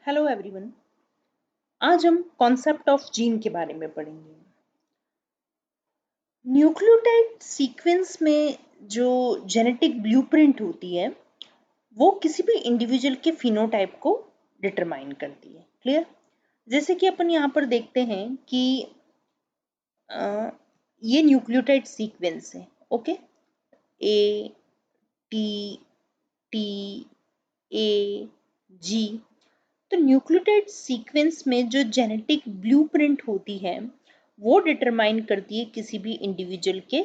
Hello everyone. आज हम concept of gene के बारे में पढ़ेंगे। न्यूक्लियोटाइड सीक्वेंस में जो जेनेटिक ब्लूप्रिंट होती है वो किसी भी इंडिविजुअल के फिनोटाइप को डिटरमाइन करती है। क्लियर? जैसे कि अपन यहाँ पर देखते हैं कि ये न्यूक्लियोटाइड सीक्वेंस है। Okay, A T T A G. तो न्यूक्लियोटाइड सीक्वेंस में जो जेनेटिक ब्लूप्रिंट होती है वो डिटरमाइन करती है किसी भी इंडिविजुअल के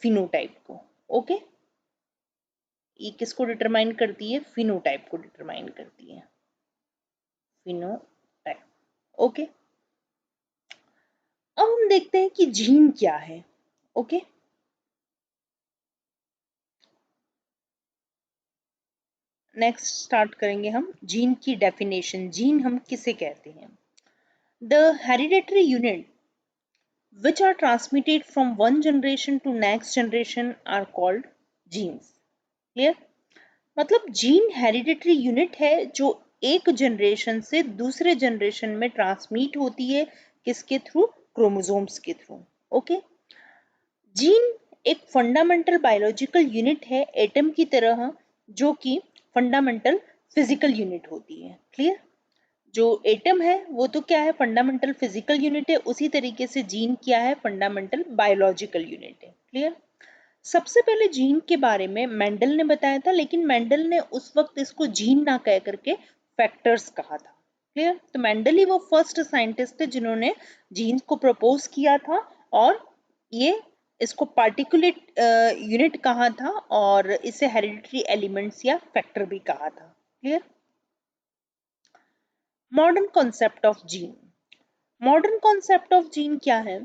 फिनोटाइप को। ओके, ये किसको डिटरमाइन करती है? फिनोटाइप को डिटरमाइन करती है, फिनोटाइप। ओके, अब हम देखते हैं कि जीन क्या है। ओके, नेक्स्ट स्टार्ट करेंगे हम जीन की डेफिनेशन। जीन हम किसे कहते हैं? The hereditary unit which are transmitted from one generation to next generation are called genes. Clear? मतलब जीन हेरिडिटरी यूनिट है जो एक जनरेशन से दूसरे जनरेशन में ट्रांसमिट होती है। किसके थ्रू? क्रोमोसोम्स के थ्रू। ओके, जीन एक फंडामेंटल बायोलॉजिकल यूनिट है एटम की तरह, जो कि फंडामेंटल फिजिकल यूनिट होती है। क्लियर? जो एटम है वो तो क्या है? फंडामेंटल फिजिकल यूनिट है। उसी तरीके से जीन क्या है? फंडामेंटल बायोलॉजिकल यूनिट है। क्लियर? सबसे पहले जीन के बारे में मेंडल ने बताया था, लेकिन मेंडल ने उस वक्त इसको जीन ना कह करके फैक्टर्स कहा था। क्लियर? तो मेंडल ही वो फर्स्ट साइंटिस्ट थे जिन्होंने जीन को प्रपोज किया था और ये इसको पार्टिकुलेट यूनिट कहा था और इसे हेरिडिटरी एलिमेंट्स या फैक्टर भी कहा था। Clear? Modern concept of gene. Modern concept of gene क्या है?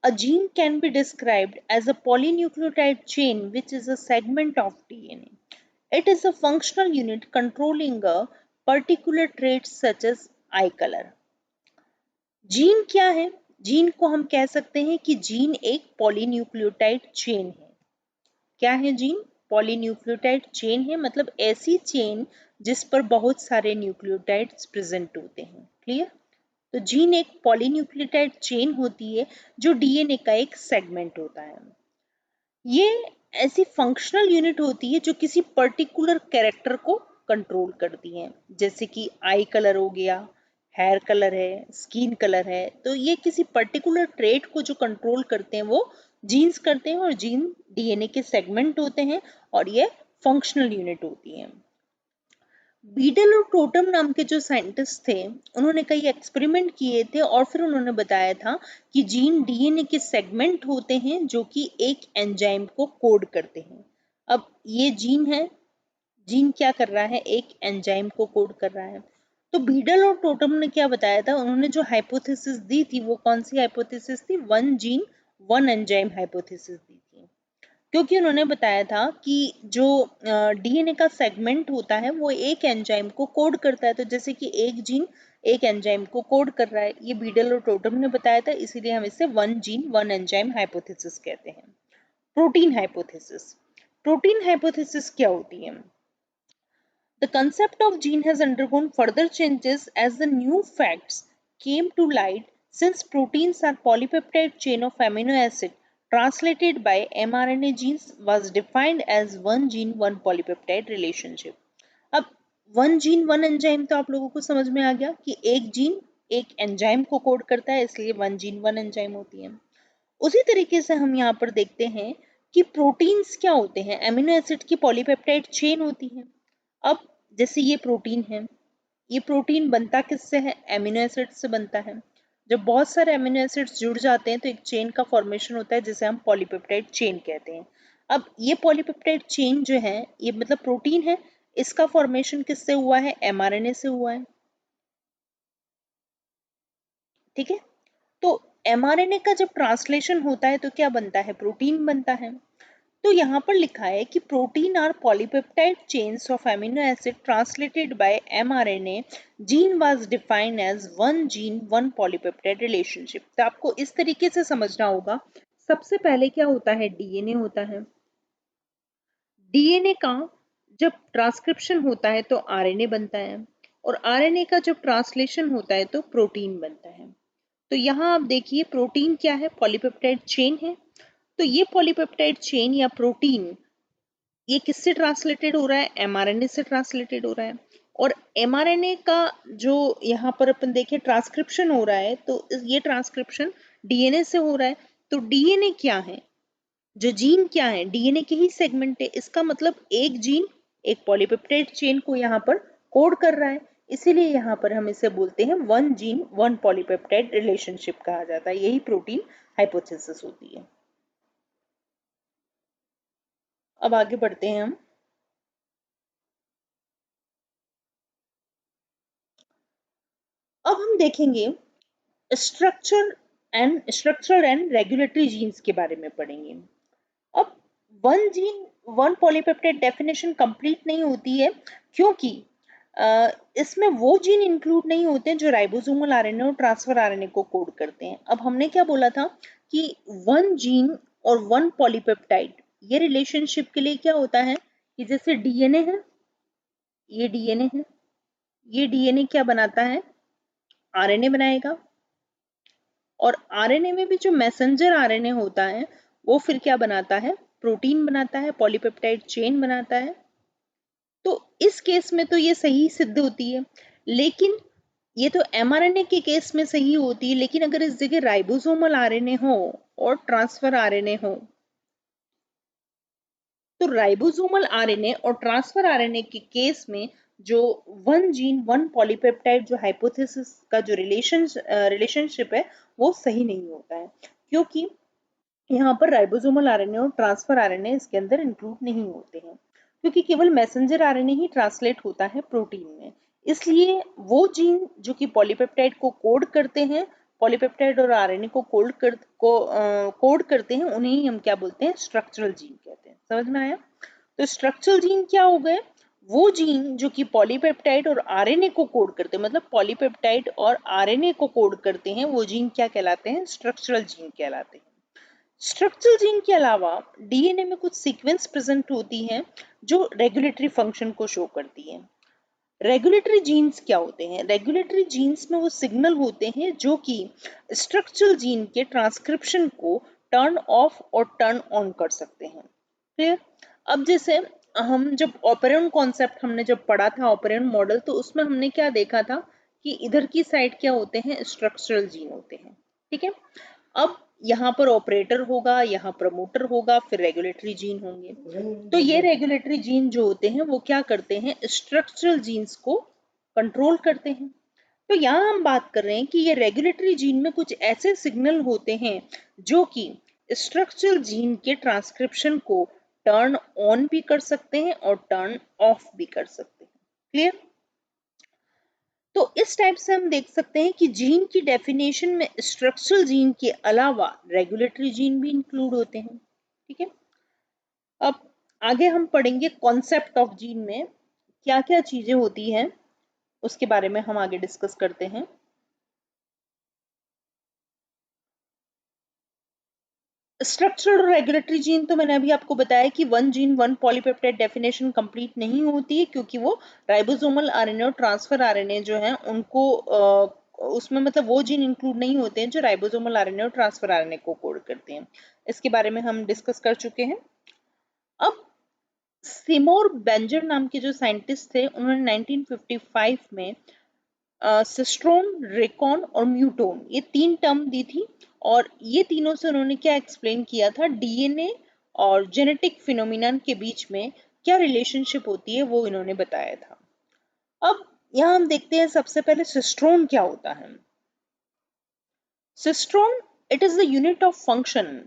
A gene can be described as a polynucleotide chain which is a segment of DNA. It is a functional unit controlling a particular trait such as eye color. Gene क्या है? Gene को हम कह सकते हैं कि जीन एक polynucleotide chain है। क्या है जीन? पॉलीन्यूक्लियोटाइड चेन है, मतलब ऐसी चेन जिस पर बहुत सारे न्यूक्लियोटाइड्स प्रेजेंट होते हैं। क्लियर? तो जीन एक पॉलीन्यूक्लियोटाइड चेन होती है जो डीएनए का एक सेगमेंट होता है। ये ऐसी फंक्शनल यूनिट होती है जो किसी पर्टिकुलर कैरेक्टर को कंट्रोल करती है, जैसे कि आई कलर हो गया, हेयर कलर है, स्किन कलर है। तो ये किसी पर्टिकुलर ट्रेट को जो कंट्रोल करते हैं वो जीन्स करते हैं, और जीन डीएनए के सेगमेंट होते हैं और ये फंक्शनल यूनिट होती है। बीटल और टोटम नाम के जो साइंटिस्ट थे उन्होंने कई एक्सपेरिमेंट किए थे और फिर उन्होंने बताया था कि जीन डीएनए के सेगमेंट होते हैं जो कि एक एंजाइम को कोड करते हैं। अब ये जीन है, जीन क्या कर रहा है? एक एंजाइम को कोड कर रहा है। तो बीडल और टोटम ने क्या बताया था? उन्होंने जो हाइपोथेसिस दी थी वो कौन सी हाइपोथेसिस थी? One gene one enzyme hypothesis दी थी, क्योंकि उन्होंने बताया था कि जो डीएनए का सेगमेंट होता है वो एक एंजाइम को कोड करता है। तो जैसे कि एक जीन एक एंजाइम को कोड कर रहा है, ये बीडल और टोटम ने बताया था, इसीलिए हम इसे one gene one enzyme hypothesis कहते हैं। Protein hypothesis. प्रोटीन हाइपोथेसिस क्या होती है? The concept of gene has undergone further changes as the new facts came to light, since proteins are polypeptide chain of amino acid translated by mRNA genes was defined as one gene one polypeptide relationship. अब one gene one enzyme तो आप लोगों को समझ में आ गया कि एक जीन एक एंजाइम को कोड करता है, इसलिए वन जीन वन एंजाइम होती है। उसी तरीके से हम यहाँ पर देखते हैं कि प्रोटीन्स क्या होते हैं? एमिनो एसिड की पॉलीपेप्टाइड चेन होती है। अब जैसे ये प्रोटीन है, ये प्रोटीन बनता किससे है? एमिनो एसिड से बनता है। जब बहुत सारे एमिनो एसिड्स जुड़ जाते हैं तो एक चेन का फॉर्मेशन होता है जिसे हम पॉलीपेप्टाइड चेन कहते हैं। अब ये पॉलीपेप्टाइड चेन जो है, ये मतलब प्रोटीन है, इसका फॉर्मेशन किससे हुआ है? एमआरएनए से हुआ है। ठीक है, तो एमआरएनए का जब ट्रांसलेशन होता है तो क्या बनता है? प्रोटीन बनता है। तो यहाँ पर लिखा है कि protein are polypeptide chains of amino acid translated by mRNA, gene was defined as one gene one polypeptide relationship. तो आपको इस तरीके से समझना होगा। सबसे पहले क्या होता है? डीएनए होता है। डीएनए का जब ट्रांसक्रिप्शन होता है तो आरएनए बनता है। और आरएनए का जब ट्रांसलेशन होता है तो प्रोटीन बनता है। तो यहाँ आप देखिए प्रोटीन क्या है, पॉलीपेप्टाइड चेन है। तो ये पॉलीपेप्टाइड चेन या प्रोटीन ये किससे ट्रांसलेटेड हो रहा है, एमआरएनए से ट्रांसलेटेड हो रहा है। और एमआरएनए का जो यहाँ पर अपन देखें ट्रांसक्रिप्शन हो रहा है, तो ये ट्रांसक्रिप्शन डीएनए से हो रहा है। तो डीएनए क्या है, जो जीन क्या है, डीएनए के ही सेगमेंट है। इसका मतलब एक जीन एक पॉलीपेप्टाइड चेन को यहाँ पर कोड कर रहा है, इसीलिए यहाँ पर हम इसे बोलते हैं one gene one polypeptide relationship कहा जाता है। यही प्रोटीन हाइपोथेसिस होती है। अब आगे बढ़ते हैं हम। अब हम देखेंगे स्ट्रक्चरल एंड रेगुलेटरी जीन्स के बारे में पढ़ेंगे। अब one gene one polypeptide definition complete नहीं होती है, क्योंकि इसमें वो जीन इंक्लूड नहीं होते हैं जो राइबोसोमल आरएनए और ट्रांसफर आरएनए को कोड करते हैं। अब हमने क्या बोला था कि वन जीन और वन पॉलीपेप्टाइड ये रिलेशनशिप के लिए क्या होता है कि जैसे डीएनए है, ये डीएनए है, ये डीएनए क्या बनाता है, आरएनए बनाएगा। और आरएनए में भी जो मैसेंजर आरएनए होता है वो फिर क्या बनाता है, प्रोटीन बनाता है, पॉलीपेप्टाइड चेन बनाता है। तो इस केस में तो ये सही सिद्ध होती है, लेकिन ये तो एमआरएनए के केस में सही होती है। लेकिन अगर इस जगह राइबोसोमल आरएनए हो और ट्रांसफर आरएनए हो, तो राइबोसोमल आरएनए और ट्रांसफर आरएनए के केस में जो वन जीन वन पॉलीपेप्टाइड जो हाइपोथेसिस का जो रिलेशनशिप है वो सही नहीं होता है, क्योंकि यहाँ पर राइबोसोमल आरएनए और ट्रांसफर आरएनए इसके अंदर इंक्लूड नहीं होते हैं, क्योंकि केवल मैसेंजर आरएनए ही ट्रांसलेट होता है प्रोटीन में। इसलिए वो जीन जो कि पॉलीपेप्टाइड को कोड करते हैं, पॉलीपेप्टाइड और आरएनए को कोड करते हैं, उन्हें ही हम क्या बोलते हैं, स्ट्रक्चरल जीन कहते हैं। समझ में आया? तो स्ट्रक्चरल जीन क्या हो गए, वो जीन जो कि पॉलीपेप्टाइड और आरएनए को कोड करते हैं, मतलब पॉलीपेप्टाइड और आरएनए को कोड करते हैं, वो जीन क्या कहलाते हैं, स्ट्रक्चरल जीन कहलाते हैं। स्ट्रक्चरल जीन के अलावा डीएनए में कुछ सीक्वेंस प्रेजेंट होती हैं जो रेगुलेटरी फंक्शन को शो करती हैं। रेगुलेटरी जीन्स क्या होते हैं, रेगुलेटरी जीन्स में वो सिग्नल होते हैं जो कि स्ट्रक्चरल जीन के ट्रांसक्रिप्शन को टर्न ऑफ और टर्न ऑन कर सकते हैं। क्लियर? अब जैसे हम जब ऑपरेंड कॉन्सेप्ट हमने जब पढ़ा था, ऑपरेंड मॉडल, तो उसमें हमने क्या देखा था कि इधर की साइड क्या होते हैं, स्ट्रक्चरल जीन होते हैं। ठीक है? अब यहाँ पर ऑपरेटर होगा, यहाँ प्रमोटर होगा, फिर रेगुलेटरी जीन होंगे। तो ये रेगुलेटरी जीन जो होते हैं वो क्या करते हैं, स्ट्रक्चरल जीन्स को कंट्रोल करते हैं। तो यहाँ हम बात कर रहे हैं कि ये रेगुलेटरी जीन में कुछ ऐसे सिग्नल होते हैं जो कि स्ट्रक्चरल जीन के ट्रांसक्रिप्शन को टर्न ऑन भी कर सकते हैं और टर्न ऑफ भी कर सकते हैं। क्लियर? तो इस टाइप से हम देख सकते हैं कि जीन की डेफिनेशन में स्ट्रक्चरल जीन के अलावा रेगुलेटरी जीन भी इंक्लूड होते हैं। ठीक है? अब आगे हम पढ़ेंगे कॉन्सेप्ट ऑफ जीन में क्या क्या चीजें होती हैं, उसके बारे में हम आगे डिस्कस करते हैं। स्ट्रक्चरल और रेगुलेटरी जीन तो मैंने अभी आपको बताया कि one gene one polypeptide definition complete नहीं होती है, क्योंकि वो राइबोसोमल आरएनए और ट्रांसफर आरएनए जो हैं उनको उसमें मतलब वो जीन इंक्लूड नहीं होते हैं जो राइबोसोमल आरएनए और ट्रांसफर आरएनए को कोड करते हैं। इसके बारे में हम डिस्कस कर चुके हैं। अब सिमोर बेंजर नाम के जो साइंटिस्ट थे, उन्होंने 1955 में सिस्ट्रोन, रेकॉन और म्यूटोन ये तीन टर्म दी थी, और ये तीनों से उन्होंने क्या एक्सप्लेन किया था, डीएनए और जेनेटिक फिनोमिनन के बीच में क्या रिलेशनशिप होती है वो इन्होंने बताया था। अब यहाँ हम देखते हैं सबसे पहले सिस्ट्रोन क्या होता है। Cistron, it is the unit of function.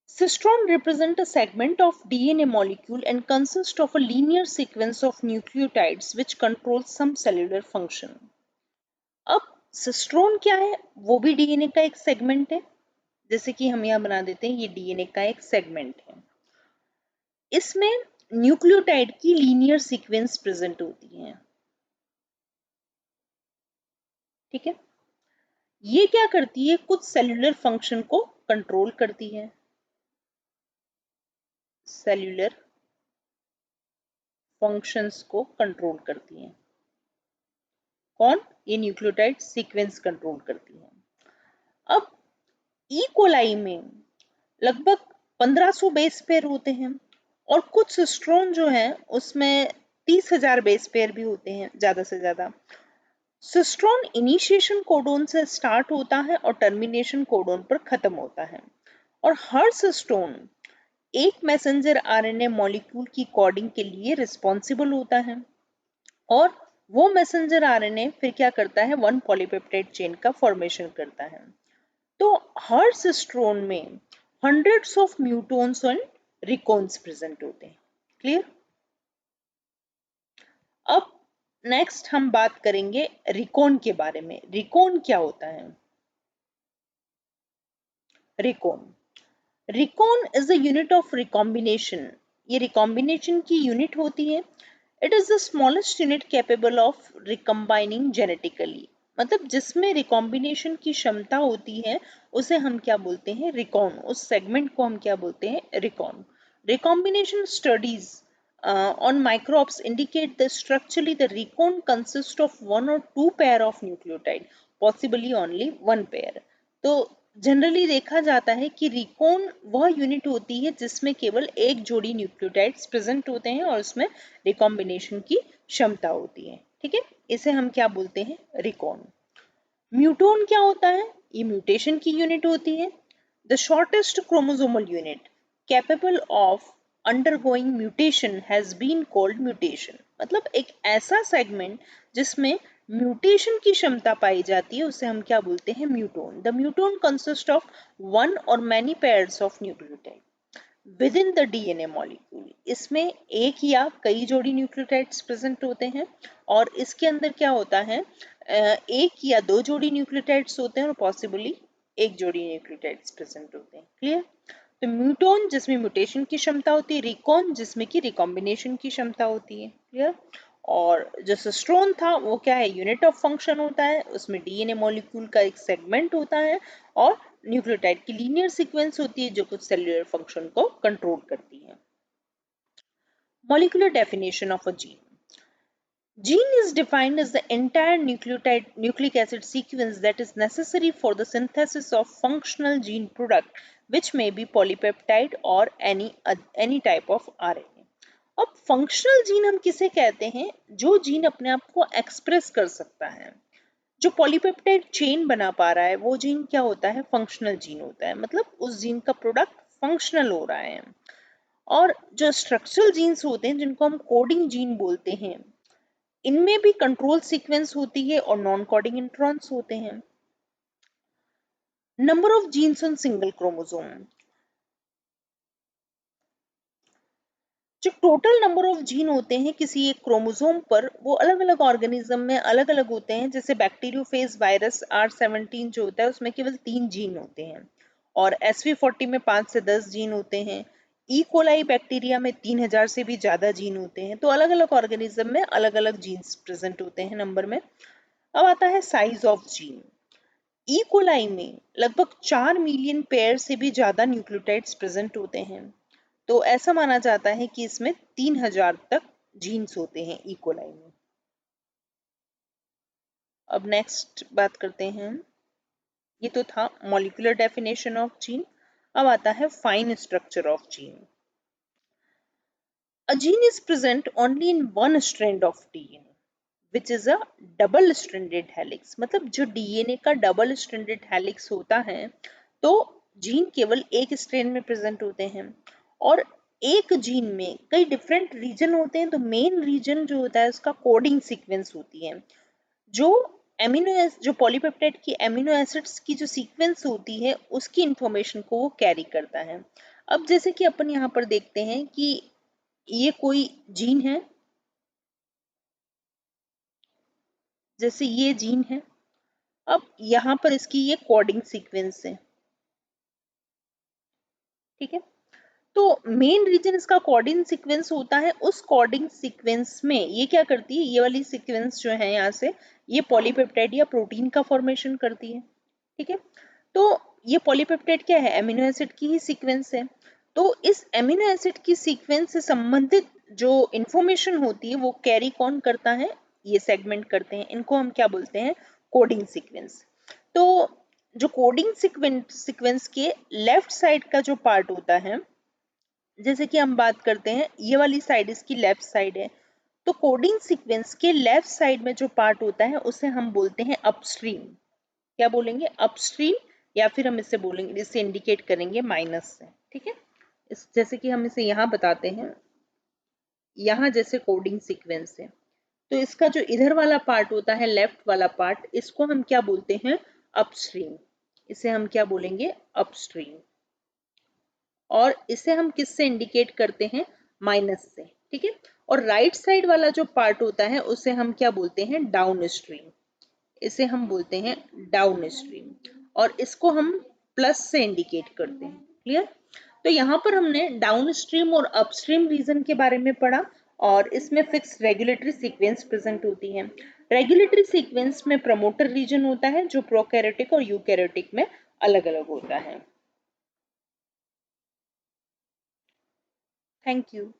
Cistron represent a segment of DNA molecule and consist of a linear sequence of nucleotides which controls some cellular function. अब सिस्ट्रोन क्या है, वो भी डीएनए का एक सेगमेंट है। जैसे कि हम यहाँ बना देते हैं, ये डीएनए का एक सेगमेंट है। इसमें न्यूक्लियोटाइड की लीनियर सीक्वेंस प्रेजेंट होती है। ठीक है? ये क्या करती है, कुछ सेल्यूलर फंक्शन को कंट्रोल करती है। सेल्यूलर फंक्शंस को कंट्रोल करती हैं। कौन? ये न्यूक्लियोटाइड सीक्वेंस कंट्रोल करती है। अब ई कोलाई में लगभग 1500 बेस पेयर होते हैं और कुछ सिस्ट्रोन जो है उसमें 30,000 बेस पेयर भी होते हैं ज्यादा से ज्यादा। सिस्ट्रोन इनिशिएशन कोडोन से स्टार्ट होता है और टर्मिनेशन कोडोन पर खत्म होता है और हर सिस्टोन एक मैसेंजर आरएनए मॉलिक्यूल की कोडिंग के लिए रिस्पॉन्सिबल होता है और वो मैसेंजर आरएनए फिर क्या करता है, वन पॉलीपेप्टाइड चेन का फॉर्मेशन करता है। तो हर सिस्ट्रोन में हंड्रेड्स ऑफ म्यूटोन्स एंड रिकॉन्स प्रेजेंट होते हैं। क्लियर? अब नेक्स्ट हम बात करेंगे रिकॉन के बारे में। रिकॉन क्या होता है? Recon is the unit of recombination. ये रिकॉम्बिनेशन की यूनिट होती है। It is the smallest unit capable of recombining genetically. मतलब जिसमें रिकॉम्बिनेशन की क्षमता होती है उसे हम क्या बोलते हैं? रिकॉन। उस सेगमेंट को हम क्या बोलते हैं? Recon. Recombination studies on microbes indicate that structurally the recon consists of one or two pair of nucleotide, possibly only one pair. तो जनरली देखा जाता है कि रिकॉन वह यूनिट होती है जिसमें केवल एक जोड़ी न्यूक्लियोटाइड्स प्रेजेंट होते हैं और उसमें रिकॉम्बिनेशन की क्षमता होती है। ठीक है, इसे हम क्या बोलते हैं? रिकॉन। म्यूटोन क्या होता है? ये म्यूटेशन की यूनिट होती है। The shortest chromosomal unit capable of undergoing mutation has been called mutation. मतलब एक ऐसा सेगमेंट जिसमें म्यूटेशन की क्षमता पाई जाती है उसे हम क्या बोलते हैं? Muton. The muton consist of one और many pairs of nucleotide within the DNA molecule. इसमें एक या कई जोड़ी न्यूक्लियोटाइड्स प्रेजेंट होते हैं और इसके अंदर क्या होता है, एक या दो जोड़ी न्यूक्लियोटाइड्स होते हैं और पॉसिबली एक जोड़ी न्यूक्लियोटाइड्स प्रेजेंट होते हैं। क्लियर? तो म्यूटोन जिसमें म्यूटेशन की क्षमता होती है, रिकॉन जिसमें की रिकॉम्बिनेशन की क्षमता होती है। क्लियर? और जो सिस्ट्रोन था वो क्या है? यूनिट ऑफ फंक्शन होता है। उसमें डीएनए मॉलिक्यूल का एक सेगमेंट होता है और न्यूक्लियोटाइड की लीनियर सीक्वेंस होती है जो कुछ सेल्यूलर फंक्शन को कंट्रोल करती है। Molecular definition of a gene. Gene is defined as the entire nucleic acid sequence that is necessary for the synthesis of functional gene product, which may be polypeptide or any type of RNA. अब functional gene हम किसे कहते हैं? जो gene अपने आप को express कर सकता है, जो पॉलीपेप्टाइड चेन बना पा रहा है, वो जीन क्या होता है? फंक्शनल जीन होता है। मतलब उस जीन का प्रोडक्ट फंक्शनल हो रहा है। और जो स्ट्रक्चरल जीन्स होते हैं जिनको हम कोडिंग जीन बोलते हैं, इनमें भी कंट्रोल सीक्वेंस होती है और नॉन कोडिंग इंट्रॉन्स होते हैं। Number of genes on single chromosome. जो टोटल नंबर ऑफ जीन होते हैं किसी एक क्रोमोसोम पर, वो अलग अलग ऑर्गेनिज्म में अलग अलग होते हैं। जैसे बैक्टीरियोफेज वायरस R17 जो होता है उसमें केवल 3 जीन होते हैं और SV40 में 5 से 10 जीन होते हैं। ई कोलाई बैक्टीरिया में 3000 से भी ज्यादा जीन होते हैं। तो अलग अलग ऑर्गेनिज्म में अलग अलग जीन्स प्रेजेंट होते हैं नंबर में। अब आता है size of gene. E coli में लगभग 4 मिलियन पेयर से भी ज्यादा न्यूक्लियोटाइड्स प्रेजेंट होते हैं। तो ऐसा माना जाता है कि इसमें 3000 तक जीन्स होते हैं ई कोलाई में। अब नेक्स्ट बात करते हैं, ये तो था मॉलिक्यूलर डेफिनेशन ऑफ जीन। अब आता है fine structure of gene. A gene is present only in one strand of DNA, which is a double stranded helix. मतलब जो डीएनए का डबल स्ट्रैंडेड हेलिक्स होता है तो जीन केवल एक स्ट्रैंड में प्रेजेंट होते हैं और एक जीन में कई डिफरेंट रीजन होते हैं। तो मेन रीजन जो होता है उसका कोडिंग सीक्वेंस होती है, जो जो पॉलीपेप्टाइड की एमिनो एसिड्स की जो सीक्वेंस होती है उसकी इंफॉर्मेशन को वो कैरी करता है। अब जैसे कि अपन यहाँ पर देखते हैं कि ये कोई जीन है, जैसे ये जीन है। अब यहाँ पर इसकी ये कोडिंग सीक्वेंस है। ठीक है, तो मेन रीजन इसका कोडिंग सीक्वेंस होता है। उस कोडिंग सीक्वेंस में ये क्या करती है, ये वाली सीक्वेंस जो है यहाँ से ये पॉलीपेप्टाइड या प्रोटीन का फॉर्मेशन करती है। ठीक है, तो ये पॉलीपेप्टाइड क्या है? एमिनो एसिड की ही सीक्वेंस है। तो इस एमिनो एसिड की सीक्वेंस से संबंधित जो इंफॉर्मेशन होती है वो कैरी कौन करता है, ये सेगमेंट करते हैं, इनको हम क्या बोलते हैं, कोडिंग सीक्वेंस। तो जो कोडिंग सीक्वेंस के लेफ्ट साइड का जो पार्ट होता है, जैसे कि हम बात करते हैं ये वाली साइड इसकी लेफ्ट साइड है, तो कोडिंग सीक्वेंस के लेफ्ट साइड में जो पार्ट होता है उसे हम बोलते हैं अपस्ट्रीम। क्या बोलेंगे, अपस्ट्रीम, या फिर हम इसे बोलेंगे, इसे इंडिकेट करेंगे माइनस से, ठीक है। इस जैसे कि हम इसे यहाँ बताते हैं, यहाँ जैसे कोडिंग सीक्वेंस है, तो इसका जो इधर वाला पार्ट होता है, लेफ्ट वाला पार्ट, इसको हम क्या बोलते हैं, अपस्ट्रीम। इसे हम क्या बोलेंगे, अपस्ट्रीम। और इसे हम किससे इंडिकेट करते हैं, माइनस से, ठीक है। और राइट साइड वाला जो पार्ट होता है उसे हम क्या बोलते हैं, डाउन स्ट्रीम। इसे हम बोलते हैं डाउन स्ट्रीम, और इसको हम प्लस से इंडिकेट करते हैं। क्लियर। तो यहाँ पर हमने डाउन स्ट्रीम और अपस्ट्रीम रीजन के बारे में पढ़ा, और इसमें फिक्स रेगुलेटरी सीक्वेंस प्रेजेंट होती है। रेगुलेटरी सीक्वेंस में प्रमोटर रीजन होता है जो प्रोकैरियोटिक और यूकैरियोटिक में अलग अलग होता है। Thank you.